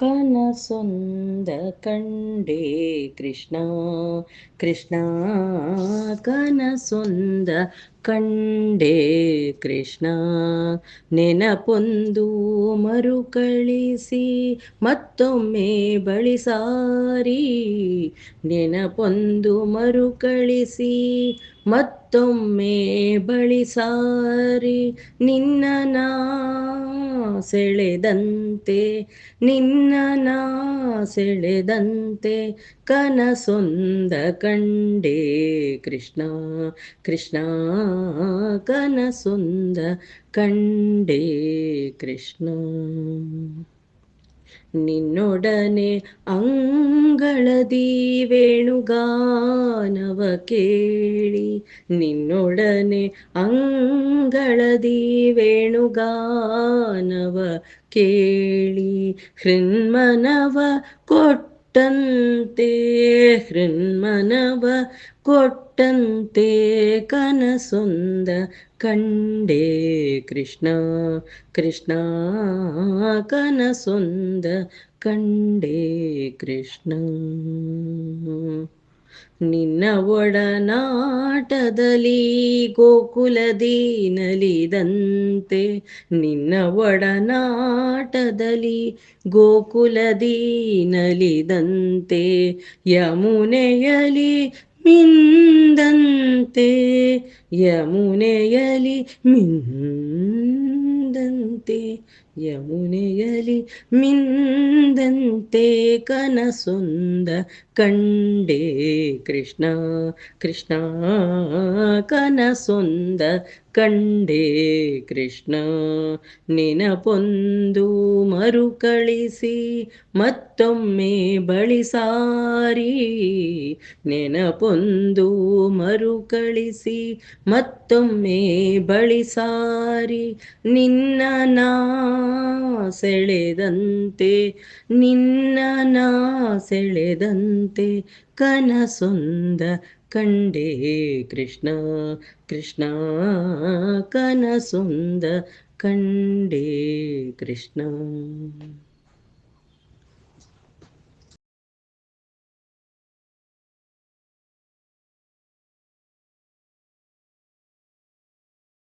ಕನಸೊಂದ ಕಂಡೆ ಕೃಷ್ಣ ಕೃಷ್ಣ ಕನಸೊಂದ ಕಂಡೆ ಕೃಷ್ಣ ನೆನಪೊಂದು ಮರುಕಳಿಸಿ ಮತ್ತೊಮ್ಮೆ ಬಳಿಸಾರಿ ನೆನಪೊಂದು ಮರುಕಳಿಸಿ ಮತ್ತೊಮ್ಮೆ ಬಳಿಸಾರಿ ನಿನ್ನ ನಾ ಸೆಳೆದಂತೆ ನಿನ್ನ ನಾ ಸೆಳೆದಂತೆ ಕನಸೊಂದ ಕಂಡೆ ಕೃಷ್ಣ ಕೃಷ್ಣ ಕನಸೊಂದ ಕಂಡೆ ಕೃಷ್ಣ ನಿನ್ನೊಡನೆ ಅಂಗಳದಿ ವೇಣುಗಾನವ ಕೇಳಿ ನಿನ್ನೊಡನೆ ಅಂಗಳದಿ ವೇಣುಗಾನವ ಕೇಳಿ ಹೃನ್ಮನವ ಕೊಟ್ಟಂತೆ ಹೃನ್ಮನವ ಕೊಟ್ಟಂತೆ ಕನಸೊಂದ ಕಂಡೆ ಕೃಷ್ಣ ಕೃಷ್ಣ ಕನಸೊಂದ ಕಂಡೆ ಕೃಷ್ಣ ನಿನ್ನ ಒಡನಾಟದಲ್ಲಿ ಗೋಕುಲದಿ ನಲಿದಂತೆ ನಿನ್ನ ಒಡನಾಟದಲ್ಲಿ ಗೋಕುಲದಿ ನಲಿದಂತೆ ಯಮುನೆಯಲಿ ಮಿಂದಂತೆ ಯಮುನೆಯಲಿ ಮಿಂದಂತೆ ಯಮುನೆಯಲಿ ಮಿಂದಂತೆ ಕನಸೊಂದ ಕಂಡೆ ಕೃಷ್ಣ ಕೃಷ್ಣ ಕನಸೊಂದ ಕಂಡೆ ಕೃಷ್ಣ ನೆನಪೊಂದು ಮರುಕಳಿಸಿ ಮತ್ತೊಮ್ಮೆ ಬಳಿಸಾರಿ ನೆನಪೊಂದು ಮರುಕಳಿಸಿ ಮತ್ತೊಮ್ಮೆ ಬಳಿಸಾರಿ ನಿನ್ನ ನಾ ಸೆಳೆದಂತೆ ನಿನ್ನ ನಾ ಸೆಳೆದಂತೆ ಕನಸೊಂದ ಕಂಡೆ ಕೃಷ್ಣ ಕೃಷ್ಣ ಕನಸೊಂದ ಕಂಡೆ ಕೃಷ್ಣ.